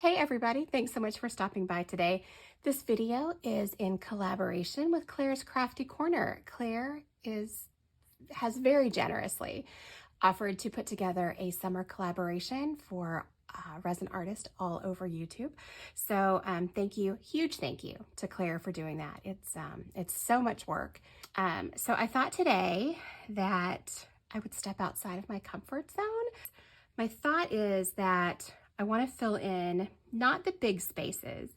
Hey everybody, thanks so much for stopping by today. This video is in collaboration with Claire's Crafty Corner. Claire has very generously offered to put together a summer collaboration for resin artists all over YouTube. So thank you, huge thank you to Claire for doing that. It's so much work. So I thought today that I would step outside of my comfort zone. My thought is that I want to fill in not the big spaces,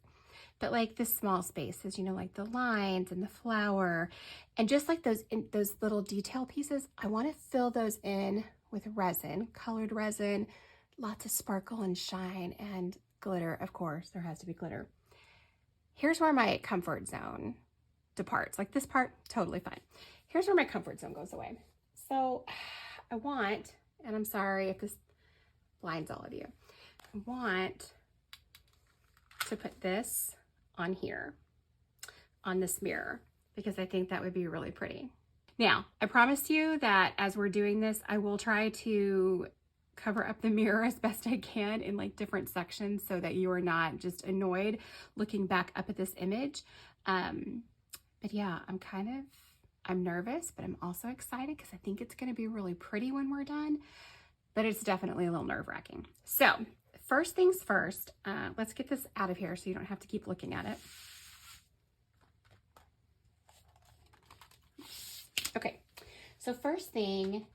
but like the small spaces, you know, like the lines and the flower and just like those little detail pieces. I want to fill those in with resin, colored resin, lots of sparkle and shine and glitter. Of course, there has to be glitter. Here's where my comfort zone departs. Like this part, totally fine. Here's where my comfort zone goes away. So I want, and I'm sorry if this blinds all of you, I want to put this on here, on this mirror, because I think that would be really pretty. Now, I promise you that as we're doing this, I will try to cover up the mirror as best I can in like different sections so that you are not just annoyed looking back up at this image. But yeah, I'm nervous, but I'm also excited because I think it's going to be really pretty when we're done, but it's definitely a little nerve-wracking. So first things first, let's get this out of here so you don't have to keep looking at it. Okay, so first thing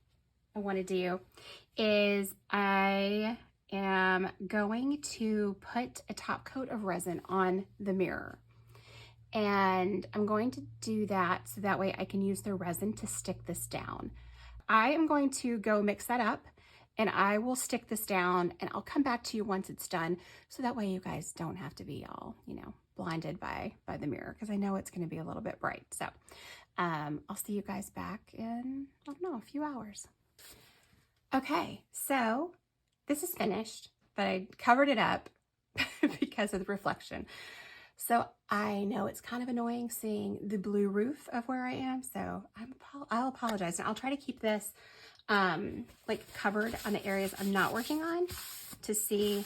I want to do is I am going to put a top coat of resin on the mirror. And I'm going to do that so that way I can use the resin to stick this down. I am going to go mix that up and I will stick this down and I'll come back to you once it's done. So that way you guys don't have to be all, you know, blinded by the mirror because I know it's going to be a little bit bright. So I'll see you guys back in, I don't know, a few hours. Okay, so this is finished, but I covered it up because of the reflection. So I know it's kind of annoying seeing the blue roof of where I am. So I'll apologize. And I'll try to keep this like covered on the areas I'm not working on to see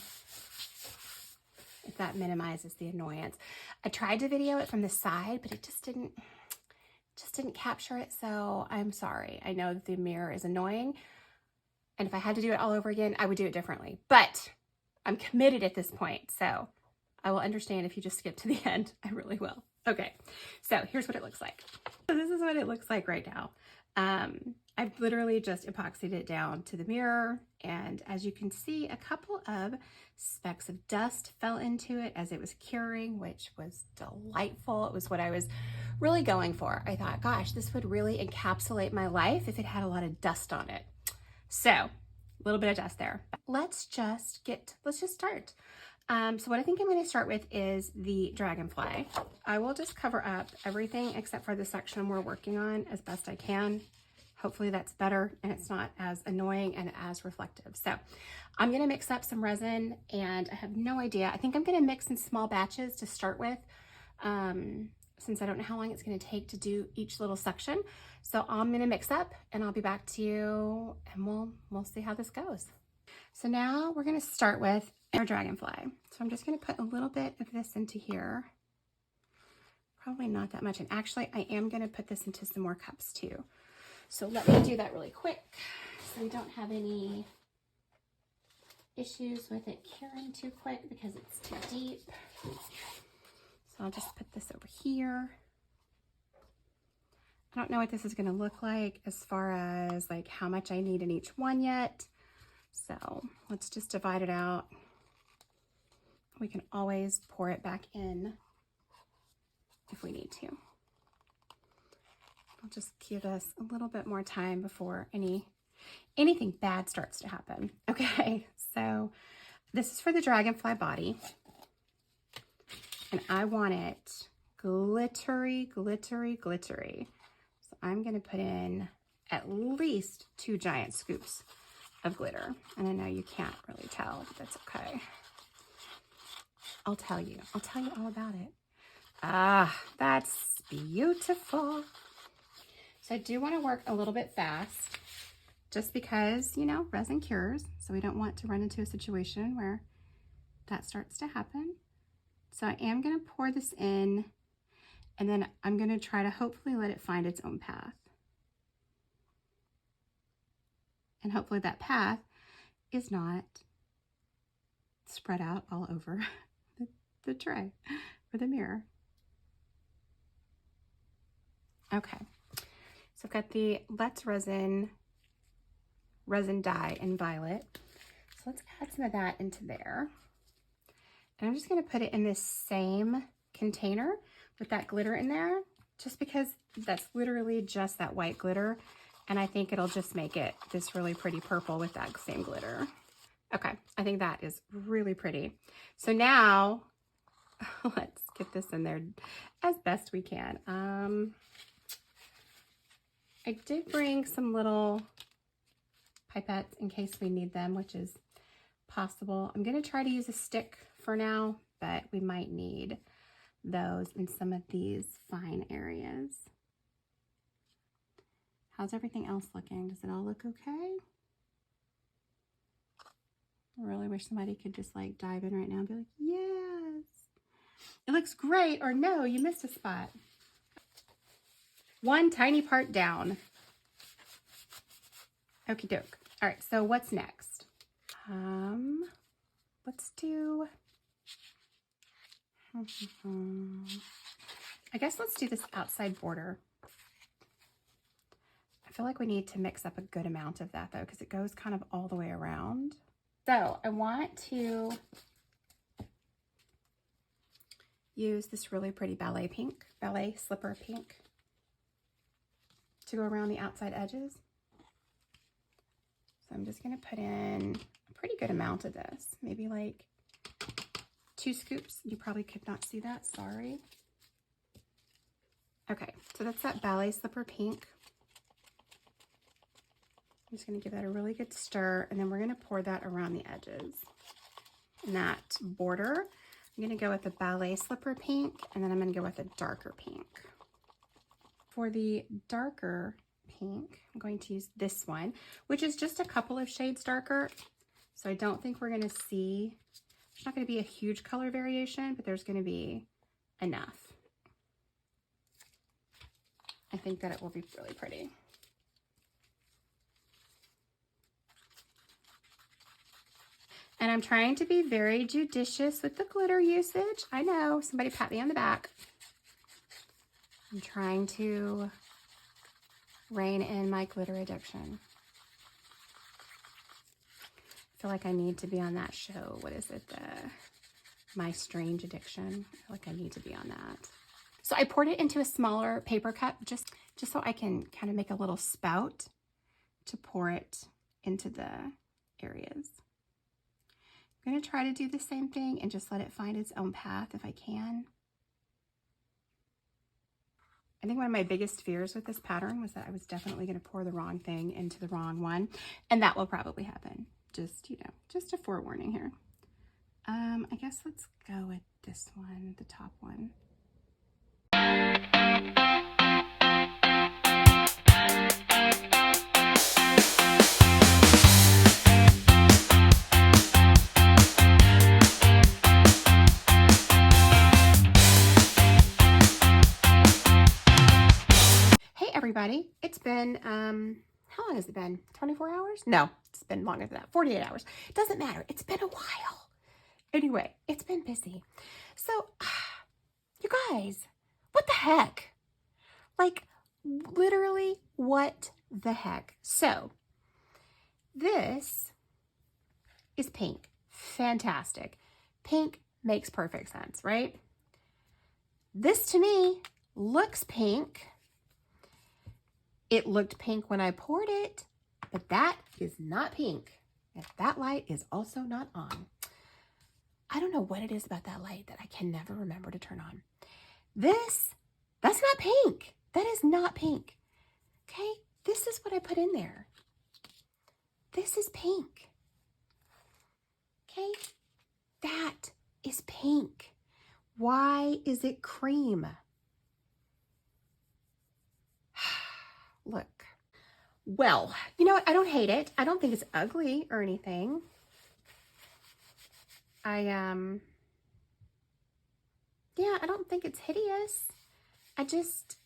if that minimizes the annoyance. I tried to video it from the side, but it just didn't capture it. So I'm sorry. I know that the mirror is annoying. And if I had to do it all over again, I would do it differently. But I'm committed at this point. So I will understand if you just skip to the end. I really will. Okay, so here's what it looks like. So this is what it looks like right now. I've literally just epoxied it down to the mirror. And as you can see, a couple of specks of dust fell into it as it was curing, which was delightful. It was what I was really going for. I thought, gosh, this would really encapsulate my life if it had a lot of dust on it. So a little bit of dust there. Let's just start. So what I think I'm going to start with is the dragonfly. I will just cover up everything except for the section we're working on as best I can. Hopefully that's better and it's not as annoying and as reflective. So I'm going to mix up some resin and I have no idea. I think I'm going to mix in small batches to start with since I don't know how long it's going to take to do each little section. So I'm going to mix up and I'll be back to you and we'll see how this goes. So now we're going to start with our dragonfly. So I'm just going to put a little bit of this into here. Probably not that much. And actually, I am going to put this into some more cups too. So let me do that really quick so we don't have any issues with it curing too quick because it's too deep. So I'll just put this over here. I don't know what this is going to look like as far as like how much I need in each one yet. So let's just divide it out. We can always pour it back in if we need to. I'll just give us a little bit more time before anything bad starts to happen. Okay, so this is for the dragonfly body. And I want it glittery, glittery, glittery. So I'm going to put in at least 2 giant scoops of glitter. And I know you can't really tell, but that's okay. I'll tell you all about it. Ah, that's beautiful. So I do want to work a little bit fast just because, you know, resin cures. So we don't want to run into a situation where that starts to happen. So I am going to pour this in, and then I'm going to try to hopefully let it find its own path. And hopefully that path is not spread out all over the tray or the mirror. Okay, so I've got the Let's Resin dye in violet. So let's add some of that into there. And I'm just going to put it in this same container with that glitter in there, just because that's literally just that white glitter. And I think it'll just make it this really pretty purple with that same glitter. Okay, I think that is really pretty. So now let's get this in there as best we can. I did bring some little pipettes in case we need them, which is possible. I'm going to try to use a stick for now, but we might need those in some of these fine areas. How's everything else looking? Does it all look okay? I really wish somebody could just like dive in right now and be like, yes, it looks great, or no, you missed a spot. One tiny part down. Okie doke. All right, so what's next? Let's do, I guess let's do this outside border. I feel like we need to mix up a good amount of that though, because it goes kind of all the way around. So I want to use this really pretty ballet slipper pink to go around the outside edges. So I'm just going to put in a pretty good amount of this, maybe like 2 scoops. You probably could not see that, sorry. Okay, so that's that ballet slipper pink. I'm just going to give that a really good stir, and then we're going to pour that around the edges. And that border, I'm going to go with the ballet slipper pink, and then I'm going to go with a darker pink. For the darker pink, I'm going to use this one, which is just a couple of shades darker. So I don't think we're going to see, there's not going to be a huge color variation, but there's going to be enough. I think that it will be really pretty. And I'm trying to be very judicious with the glitter usage. I know, somebody pat me on the back. I'm trying to rein in my glitter addiction. I feel like I need to be on that show. What is it? My Strange Addiction. I feel like I need to be on that. So I poured it into a smaller paper cup just so I can kind of make a little spout to pour it into the areas. I'm going to try to do the same thing and just let it find its own path if I can. I think one of my biggest fears with this pattern was that I was definitely going to pour the wrong thing into the wrong one, and that will probably happen. Just, you know, just a forewarning here. I guess let's go with this one, the top one. Everybody, it's been how long has it been? 24 hours? No, it's been longer than that. 48 hours. It doesn't matter. It's been a while. Anyway, it's been busy. So you guys, what the heck? Like literally what the heck? So this is pink. Fantastic. Pink makes perfect sense, right? This to me looks pink. It looked pink when I poured it, but that is not pink. And that light is also not on. I don't know what it is about that light that I can never remember to turn on. That's not pink. That is not pink. Okay, this is what I put in there. This is pink. Okay, that is pink. Why is it cream? Look. Well, you know what? I don't hate it. I don't think it's ugly or anything. I yeah, I don't think it's hideous. I just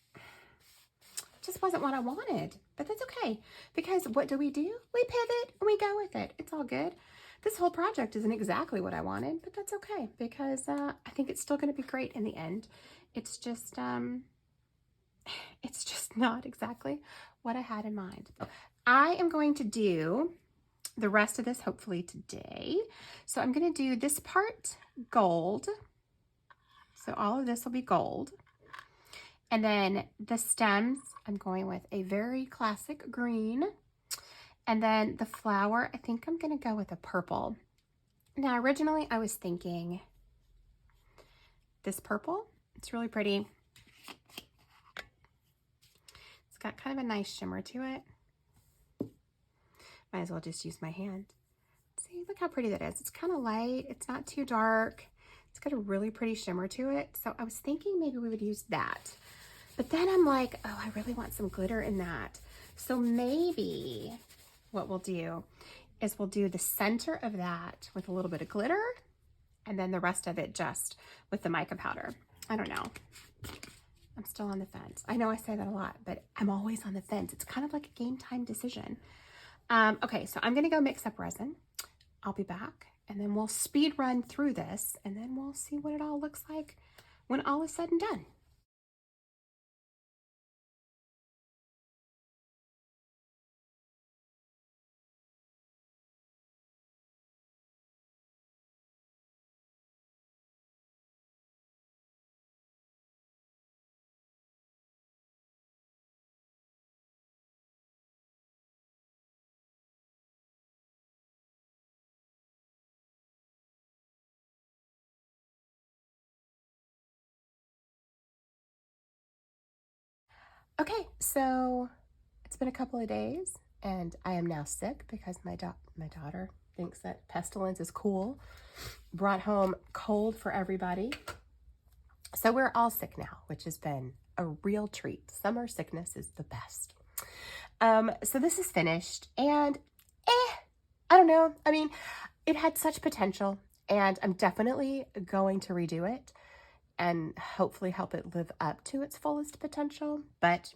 wasn't what I wanted, but that's okay, because what do? We pivot and we go with it. It's all good. This whole project isn't exactly what I wanted, but that's okay, because I think it's still going to be great in the end. It's just not exactly what I had in mind. I am going to do the rest of this hopefully today. So I'm going to do this part gold. So all of this will be gold. And then the stems, I'm going with a very classic green. And then the flower, I think I'm going to go with a purple. Now, originally I was thinking this purple. It's really pretty. It's got kind of a nice shimmer to it. Might as well just use my hand. See, look how pretty that is. It's kind of light. It's not too dark. It's got a really pretty shimmer to it. So I was thinking maybe we would use that. But then I'm like, oh, I really want some glitter in that. So maybe what we'll do is we'll do the center of that with a little bit of glitter, and then the rest of it just with the mica powder. I don't know. I'm still on the fence. I know I say that a lot, but I'm always on the fence. It's kind of like a game time decision. Okay, so I'm gonna go mix up resin. I'll be back, and then we'll speed run through this, and then we'll see what it all looks like when all is said and done. Okay, so it's been a couple of days, and I am now sick because my daughter thinks that pestilence is cool. Brought home cold for everybody. So we're all sick now, which has been a real treat. Summer sickness is the best. So this is finished, and I don't know. I mean, it had such potential, and I'm definitely going to redo it and hopefully help it live up to its fullest potential. But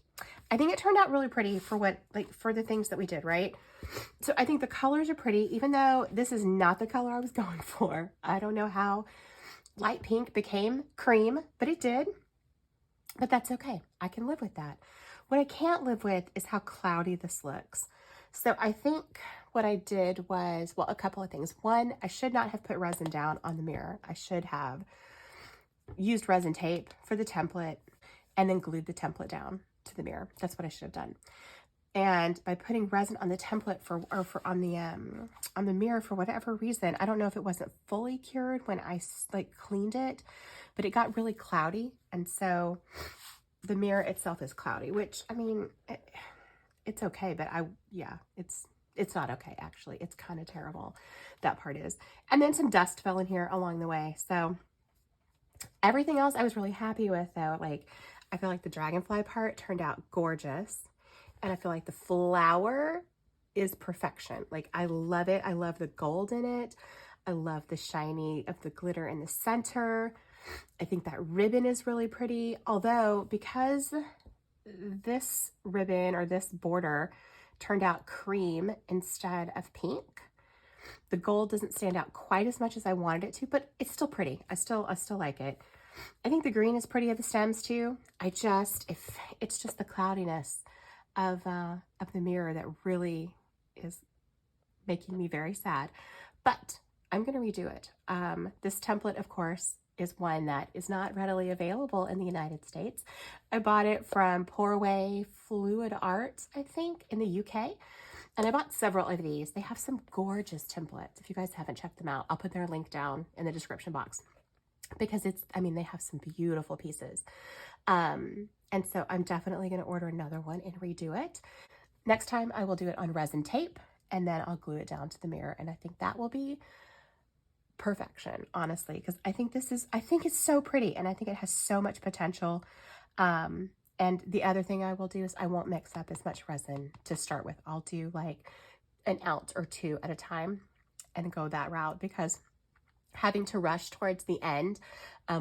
I think it turned out really pretty for for the things that we did, right? So I think the colors are pretty, even though this is not the color I was going for. I don't know how light pink became cream, but it did. But that's okay. I can live with that. What I can't live with is how cloudy this looks. So I think what I did was, well, a couple of things. One, I should not have put resin down on the mirror. I should have used resin tape for the template and then glued the template down to the mirror. That's what I should have done. And by putting resin on the template on the mirror, for whatever reason, I don't know if it wasn't fully cured when I cleaned it, but it got really cloudy, and so the mirror itself is cloudy, which, I mean, it's okay, but it's not okay, actually. It's kind of terrible. That part is. And then some dust fell in here along the way. So everything else I was really happy with, though. Like, I feel like the dragonfly part turned out gorgeous. And I feel like the flower is perfection. Like, I love it. I love the gold in it. I love the shiny of the glitter in the center. I think that ribbon is really pretty. Although, because this ribbon or this border turned out cream instead of pink, the gold doesn't stand out quite as much as I wanted it to, but it's still pretty. I still like it. I think the green is pretty of the stems too. It's just the cloudiness of the mirror that really is making me very sad. But I'm going to redo it. This template, of course, is one that is not readily available in the United States. I bought it from Pour Away Fluid Arts, I think, in the UK. And I bought several of these. They have some gorgeous templates. If you guys haven't checked them out, I'll put their link down in the description box, because they have some beautiful pieces. And so I'm definitely going to order another one and redo it. Next time I will do it on resin tape, and then I'll glue it down to the mirror. And I think that will be perfection, honestly, because I think it's so pretty, and I think it has so much potential. And the other thing I will do is I won't mix up as much resin to start with. I'll do like an ounce or two at a time and go that route, because having to rush towards the end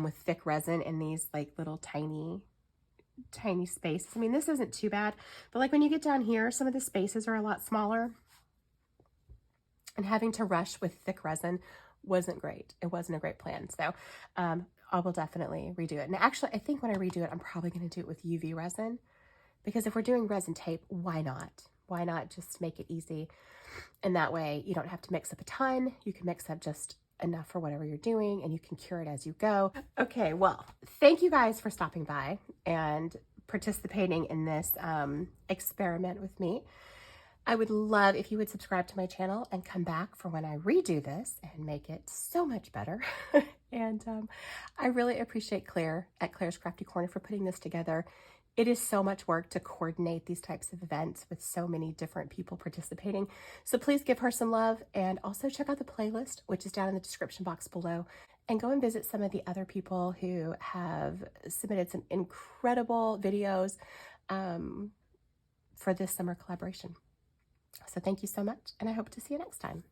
with thick resin in these like little tiny spaces. I mean, this isn't too bad, but like when you get down here, some of the spaces are a lot smaller, and having to rush with thick resin wasn't great. It wasn't a great plan. So I will definitely redo it. And actually, I think when I redo it, I'm probably going to do it with UV resin, because if we're doing resin tape, why not? Why not just make it easy? And that way you don't have to mix up a ton. You can mix up just enough for whatever you're doing, and you can cure it as you go. Okay, well, thank you guys for stopping by and participating in this experiment with me. I would love if you would subscribe to my channel and come back for when I redo this and make it so much better. And I really appreciate Claire at Claire's Crafty Corner for putting this together. It is so much work to coordinate these types of events with so many different people participating. So please give her some love, and also check out the playlist, which is down in the description box below, and go and visit some of the other people who have submitted some incredible videos for this summer collaboration. So thank you so much, and I hope to see you next time.